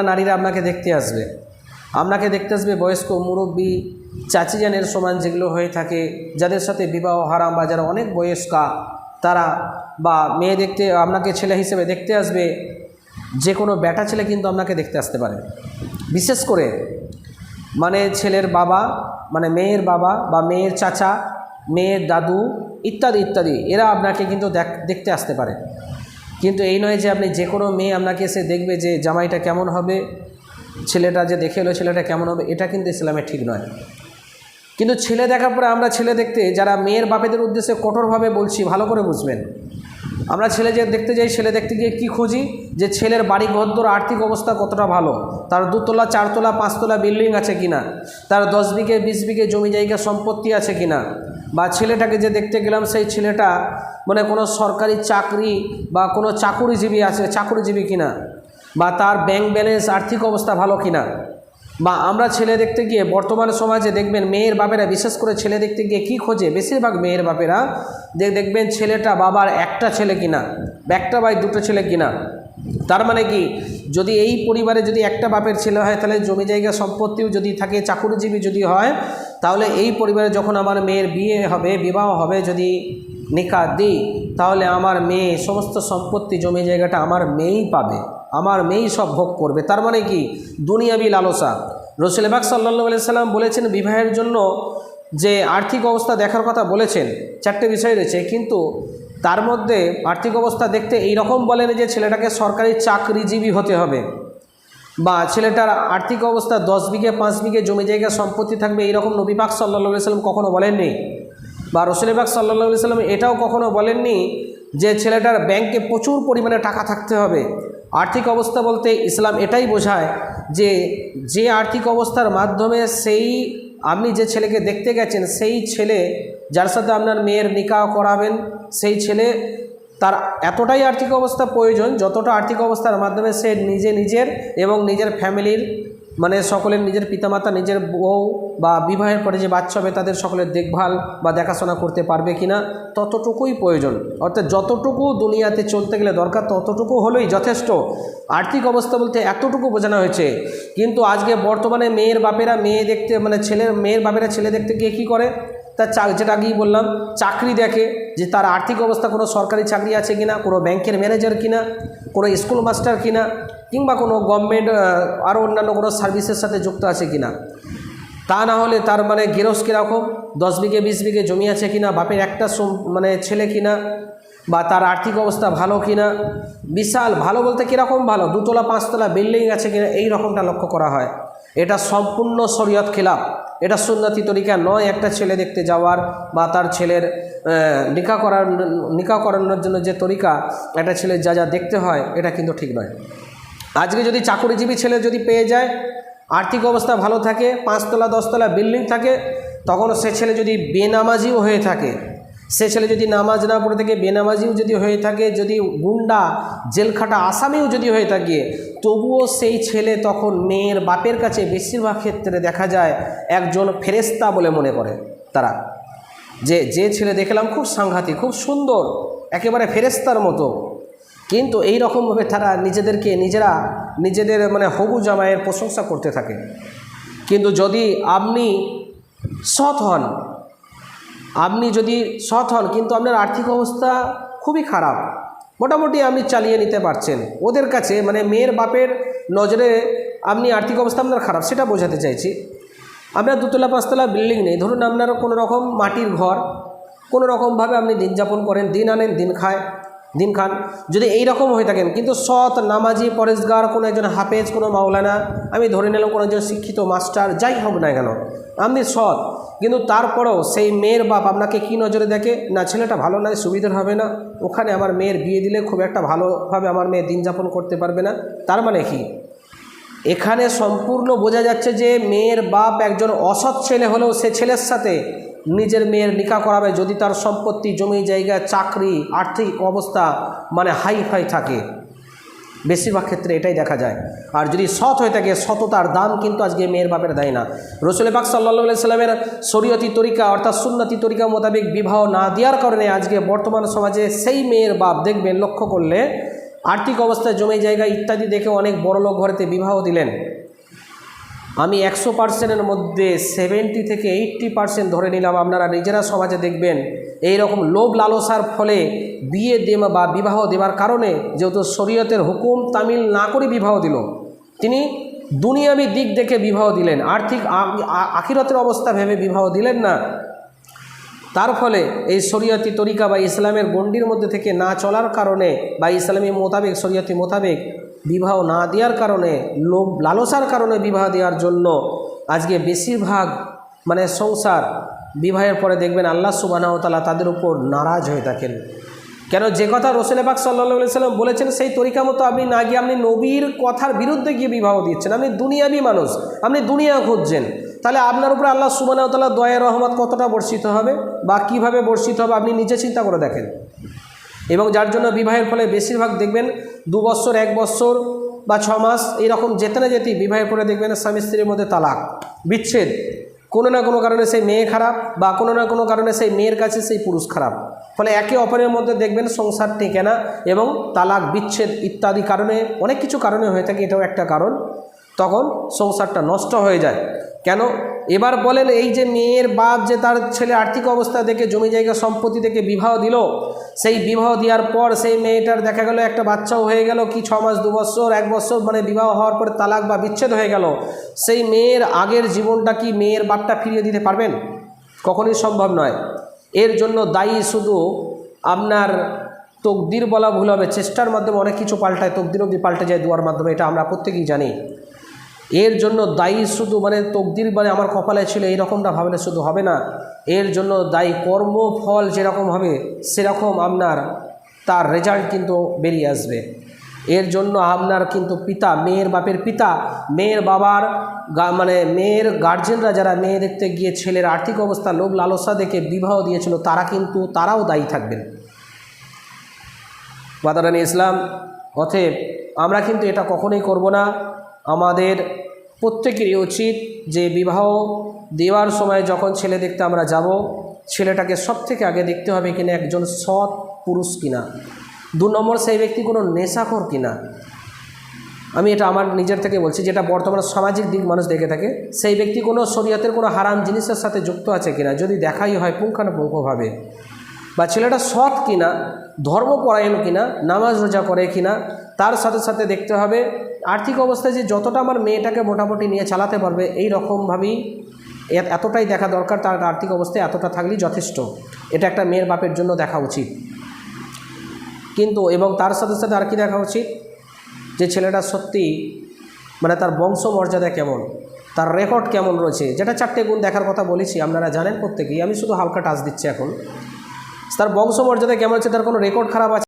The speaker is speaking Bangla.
নারীরা আপনাকে দেখতে আসবে বয়স্ক মুরব্বী চাচিজানের সমান যেগুলো হয়ে থাকে, যাদের সাথে বিবাহ হারাম বা যারা অনেক বয়স্কা তারা, বা মেয়ে দেখতে আপনাকে ছেলে হিসেবে দেখতে আসবে। যে কোনো বেটা ছেলে কিন্তু আপনাকে দেখতে আসতে পারে, বিশেষ করে মানে ছেলের বাবা, মানে মেয়ের বাবা বা মেয়ের চাচা, মেয়ের দাদু ইত্যাদি ইত্যাদি, এরা আপনাকে কিন্তু দেখতে আসতে পারে। কিন্তু এই নয় যে আপনি যে কোনো মেয়ে আপনাকে এসে দেখবে যে জামাইটা কেমন হবে, ছেলেটা যে দেখে এলো ছেলেটা কেমন হবে, এটা কিন্তু ইসলামে ঠিক নয়। কিন্তু ছেলে দেখার পরে আমরা ছেলে দেখতে যারা মেয়ের বাপেদের উদ্দেশ্যে কঠোরভাবে বলছি, ভালো করে বুঝবেন, আমরা ছেলে যে দেখতে যাই, ছেলে দেখতে গিয়ে কী খুঁজি, যে ছেলের বাড়ি ঘরদোর আর্থিক অবস্থা কতটা ভালো, তার 2 তলা 4 তলা 5 তলা বিল্ডিং আছে কিনা, তার 10 বিঘে 20 বিঘে জমি জায়গা সম্পত্তি আছে কিনা, বা ছেলেটাকে যে দেখতে গেলাম সেই ছেলেটা মানে কোনো সরকারি চাকরি বা কোনো চাকুরিজীবী কিনা, বা তার ব্যাংক ব্যালেন্স আর্থিক অবস্থা ভালো কিনা। বা আমরা ছেলে দেখতে গিয়ে বর্তমান সমাজে দেখবেন মেয়ের বাপেরা বিশেষ করে ছেলে দেখতে গিয়ে কী খোঁজে, বেশিরভাগ মেয়ের বাপেরা দেখবেন ছেলেটা বাবার একটা ছেলে কিনা, একটা বা 2টো ছেলে কিনা। তার মানে কি, যদি এই পরিবারে যদি একটা বাপের ছেলে হয়, তাহলে জমি জায়গা সম্পত্তিও যদি থাকে, চাকুরিজীবী যদি হয়, তাহলে এই পরিবারে যখন আমার মেয়ের বিয়ে হবে, বিবাহ হবে, যদি নিকাহ দিই, তাহলে আমার মেয়ে সমস্ত সম্পত্তি জমি জায়গাটা আমার মেয়েই পাবে, আমার মেয়েই সব ভোগ করবে। তার মানে কি, দুনিয়াবি লালসা। রাসূল পাক সাল্লাল্লাহু আলাইহি সাল্লাম বলেছেন বিবাহের জন্য যে আর্থিক অবস্থা দেখার কথা বলেছেন, 4টে বিষয় রয়েছে, কিন্তু তার মধ্যে আর্থিক অবস্থা দেখতে এই রকম বলেন যে ছেলেটাকে সরকারি চাকরিজীবী হতে হবে, বা ছেলেটার আর্থিক অবস্থা 10 বিঘে 5 বিঘে জমি জায়গা সম্পত্তি থাকবে, এইরকম নবী পাক সাল্লাল্লাহু আলাইহি সাল্লাম কখনো বলেননি। বা রাসূল পাক সাল্লাল্লাহু আলাইহি সাল্লাম এটাও কখনো বলেননি যে ছেলেটার ব্যাংকে প্রচুর পরিমাণে টাকা থাকতে হবে। আর্থিক অবস্থা বলতে ইসলাম এটাই বোঝায় যে আর্থিক অবস্থার মাধ্যমে সেই আপনি যে ছেলেকে দেখতে গেছেন, সেই ছেলে যার সাথে আপনার মেয়ের নিকাহ করাবেন, সেই ছেলে তার এতটাই আর্থিক অবস্থা প্রয়োজন যতটা আর্থিক অবস্থার মাধ্যমে সে নিজের এবং নিজের ফ্যামিলির, মানে সকলের, নিজের পিতামাতা, নিজের বউ বা বিবাহের পরে যে বাচ্চা হবে তাদের সকলের দেখভাল বা দেখাশোনা করতে পারবে কিনা, ততটুকুই প্রয়োজন। অর্থাৎ যতটুকু দুনিয়াতে চলতে গেলে দরকার ততটুকু হলেই যথেষ্ট। আর্থিক অবস্থা বলতে এতটুকু বোঝানো হয়েছে। কিন্তু আজকে বর্তমানে মেয়ের বাপেরা মেয়ে দেখতে, মানে মেয়ের বাপেরা ছেলে দেখতে গিয়ে কী করে, তার যেটা আগেই বললাম, চাকরি দেখে, যে তার আর্থিক অবস্থা কোনো সরকারি চাকরি আছে কিনা, কোনো ব্যাংকের ম্যানেজার কিনা, কোনো স্কুল মাস্টার কিনা, কিংবা কোনো গভর্নমেন্ট আরও অন্যান্য কোনো সার্ভিসের সাথে যুক্ত আছে কিনা। তা না হলে তার মানে গেরস কীরকম, 10 বিঘে 20 বিঘে জমি আছে কিনা, বাপের একটা মানে ছেলে কিনা, বা তার আর্থিক অবস্থা ভালো কিনা, বিশাল ভালো বলতে কীরকম ভালো, 2 তলা 5 তলা বিল্ডিং আছে কিনা, এই রকমটা লক্ষ্য করা হয়। এটা সম্পূর্ণ শরীয়ত খেলাফ, এটা সুন্নতি তরিকা নয়। একটা ছেলে দেখতে যাওয়ার বা তার ছেলের নিকাহ করানোর জন্য যে তরিকা একটা ছেলে যা দেখতে হয়, এটা কিন্তু ঠিক নয়। আজকে যদি চাকরিজীবী ছেলে যদি পেয়ে যায়, আর্থিক অবস্থা ভালো থাকে, 5 তলা 10 তলা বিল্ডিং থাকে, তখন সে ছেলে যদি বেনামাজিও হয়ে থাকে, সে ছেলে যদি নামাজ না পড়ে থাকে, বেনামাজিও যদি হয়ে থাকে, যদি গুন্ডা জেলখাটা আসামিও যদি হয়ে থাকে, তবুও সেই ছেলে তখন মেয়ের বাপের কাছে বেশিরভাগ ক্ষেত্রে দেখা যায় একজন ফেরেশতা বলে মনে করে তারা, যে ছেলে দেখলাম খুব সাংঘাতিক, খুব সুন্দর, একেবারে ফেরেশতার মতো। কিন্তু এই রকমভাবে তারা নিজেদের মানে হবু জামাইয়ের প্রশংসা করতে থাকে। কিন্তু যদি আপনি সৎ হন কিন্তু আপনার আর্থিক অবস্থা খুবই খারাপ, মোটামুটি আপনি চালিয়ে নিতে পারছেন, ওদের কাছে মানে মেয়ের বাপের নজরে আপনি আর্থিক অবস্থা আপনার খারাপ, সেটা বোঝাতে চাইছি। আপনার 2 তলা 5 তলা বিল্ডিং নেই, ধরুন আপনার কোনো রকম মাটির ঘর, কোনো রকমভাবে আপনি দিন যাপন করেন, দিন আনেন দিন খান, যদি এই রকম হয়ে থাকেন, কিন্তু সৎ নামাজি পরেশগার, কোনো একজন হাফেজ, কোনো মাওলানা, আমি ধরে নিলাম কোনো একজন শিক্ষিত মাস্টার, যাই হোক না কেন, আপনি সৎ, কিন্তু তারপরেও সেই মেয়ের বাপ আপনাকে কী নজরে দেখে, না ছেলেটা ভালো নয়, সুবিধার হবে না, ওখানে আমার মেয়ের বিয়ে দিলে খুব একটা ভালোভাবে আমার মেয়ে দিন যাপন করতে পারবে না। তার মানে কি, এখানে সম্পূর্ণ বোঝা যাচ্ছে যে মেয়ের বাপ একজন অসৎ ছেলে হলেও সে ছেলের সাথে নিজের মেয়ের নিকাহ করাবে যদি তার সম্পত্তি, জমি জায়গা, চাকরি, আর্থিক অবস্থা মানে হাই থাকে। বেশিরভাগ ক্ষেত্রে এটাই দেখা যায়। আর যদি সৎ হয়ে থাকে, সততার দাম কিন্তু আজকে মেয়ের বাপের দেয় না। রাসূল পাক সাল্লাল্লাহু আলাইহি সাল্লামের শরীয়তি তরিকা অর্থাৎ সুন্নতি তরিকা মোতাবেক বিবাহ না দেওয়ার কারণে আজকে বর্তমান সমাজে সেই মেয়ের বাপ দেখবেন লক্ষ্য করলে আর্থিক অবস্থায় জমি জায়গা ইত্যাদি দেখে অনেক বড়লোক ঘরেতে বিবাহ দিলেন। আমি 100%-এর মধ্যে 70 থেকে 80% ধরে নিলাম, আপনারা নিজেরা সমাজে দেখবেন এই রকম লোভ লালসার ফলে বিয়ে দেওয়া বা বিবাহ দেওয়ার কারণে, যেহেতু শরীয়তের হুকুম তামিল না করে বিবাহ দিল, তিনি দুনিয়াবি দিক দেখে বিবাহ দিলেন, আর্থিক আখিরাতের অবস্থা ভেবে বিবাহ দিলেন না। তার ফলে এই শরীয়তি তরিকা বা ইসলামের গণ্ডির মধ্যে থেকে না চলার কারণে বা ইসলামী মোতাবেক শরীয়তি মোতাবেক বিবাহ না দেওয়ার কারণে, লোভ লালসার কারণে বিবাহ দেওয়ার জন্য আজকে বেশিরভাগ সংসার বিবাহের পরে দেখবেন আল্লাহ সুবহানাহু ওয়া তাআলা তাদের উপর নারাজ হয়ে থাকেন। কেন, যে কথা রাসূল পাক সাল্লাল্লাহু আলাইহি সাল্লাম বলেছেন সেই তরিকা মতো আপনি না গিয়ে আপনি নবীর কথার বিরুদ্ধে গিয়ে বিবাহ দিচ্ছেন, আপনি দুনিয়াবি মানুষ, আপনি দুনিয়া খুঁজছেন, তাহলে আপনার উপরে আল্লাহ সুবহানাহু ওয়া তাআলা দয়া রহমত কতটা বর্ষিত হবে বা কিভাবে বর্ষিত হবে আপনি নিজে চিন্তা করে দেখেন। এবং যার জন্য বিবাহের ফলে বেশিরভাগ দেখবেন 2 বছর 1 বছর বা 6 মাস এইরকম যেতে না যেতেই বিবাহের পরে দেখবেন স্বামী স্ত্রীর মধ্যে তালাক, বিচ্ছেদ, কোনো না কোনো কারণে সেই মেয়ে খারাপ বা কোনো না কোনো কারণে সেই মেয়ের কাছে সেই পুরুষ খারাপ, ফলে একে অপরের মধ্যে দেখবেন সংসার টেকে না এবং তালাক বিচ্ছেদ ইত্যাদি কারণে, অনেক কিছু কারণে হয়ে থাকে, এটাও একটা কারণ, তখন সংসারটা নষ্ট হয়ে যায়। কেন, এবার বলেন এই যে মেয়ের বাপ যে তার ছেলে আর্থিক অবস্থা দেখে জমি জায়গা সম্পত্তি থেকে বিবাহ দিল, সেই বিবাহ দেওয়ার পর সেই মেয়েটার দেখা গেল একটা বাচ্চাও হয়ে গেল, কি 6 মাস 2 বছর 1 বছর বিবাহ হওয়ার পর তালাক বা বিচ্ছেদ হয়ে গেল, সেই মেয়ের আগের জীবনটা কি মেয়ের বাপটা ফিরিয়ে দিতে পারবেন? কখনোই সম্ভব নয়। এর জন্য দায়ী শুধু আপনার তকদির বলা ভুল হবে, চেষ্টার মাধ্যমে অনেক কিছু পাল্টায়, তকদির অবধি পাল্টে যায় দুয়ার মাধ্যমে, এটা আমরা প্রত্যেকেই জানি। এর জন্য দায়ী শুধু তকদির আমার কপালে ছিল এইরকমটা ভাবলে শুধু হবে না, এর জন্য দায়ী কর্মফল যেরকম হবে সেরকম আপনার তার রেজাল্ট কিন্তু বেরিয়ে আসবে। এর জন্য আপনার কিন্তু পিতা, মেয়ের বাপের পিতা, মেয়ের বাবার মেয়ের গার্জেনরা যারা মেয়ে দেখতে গিয়ে ছেলের আর্থিক অবস্থা লোভ লালসা দেখে বিবাহ দিয়েছিল, তারাও দায়ী থাকবেন। বাদারানি ইসলাম, অতএব আমরা কিন্তু এটা কখনোই করব না। আমাদের প্রত্যেকেরই উচিত যে বিবাহ দেওয়ার সময় যখন ছেলে দেখতে আমরা যাব, ছেলেটাকে সবথেকে আগে দেখতে হবে কিনা একজন সৎ পুরুষ কিনা, 2 নম্বর সেই ব্যক্তি কোনো নেশাখোর কিনা। আমি এটা আমার নিজের থেকে বলছি, যেটা বর্তমান সামাজিক দিক মানুষ দেখে থাকে, সেই ব্যক্তি কোনো শরীয়তের কোনো হারাম জিনিসের সাথে যুক্ত আছে কিনা, যদি দেখাই হয় পুঙ্খানুপুঙ্খভাবে, বা ছেলেটা সৎ কিনা, ধর্মপরায়ণ কিনা, নামাজ রোজা করে কিনা, তার সাথে সাথে দেখতে হবে আর্থিক অবস্থায় যে যতটা আমার মেয়েটাকে মোটামুটি নিয়ে চালাতে পারবে, এই রকমভাবেই এতটাই দেখা দরকার, তার আর্থিক অবস্থায় এতটা থাকলেই যথেষ্ট, এটা একটা মেয়ের বাপের জন্য দেখা উচিত। কিন্তু এবং তার সাথে সাথে আর কি দেখা উচিত, যে ছেলেটা সত্যি তার বংশমর্যাদা কেমন, তার রেকর্ড কেমন রয়েছে, যেটা 4টে গুণ দেখার কথা বলেছি, আপনারা জানেন প্রত্যেকেই, আমি শুধু হালকা টাচ দিচ্ছি এখন। তার বংশমর্যাদা কেমন আছে, তার কোনো রেকর্ড খারাপ আছে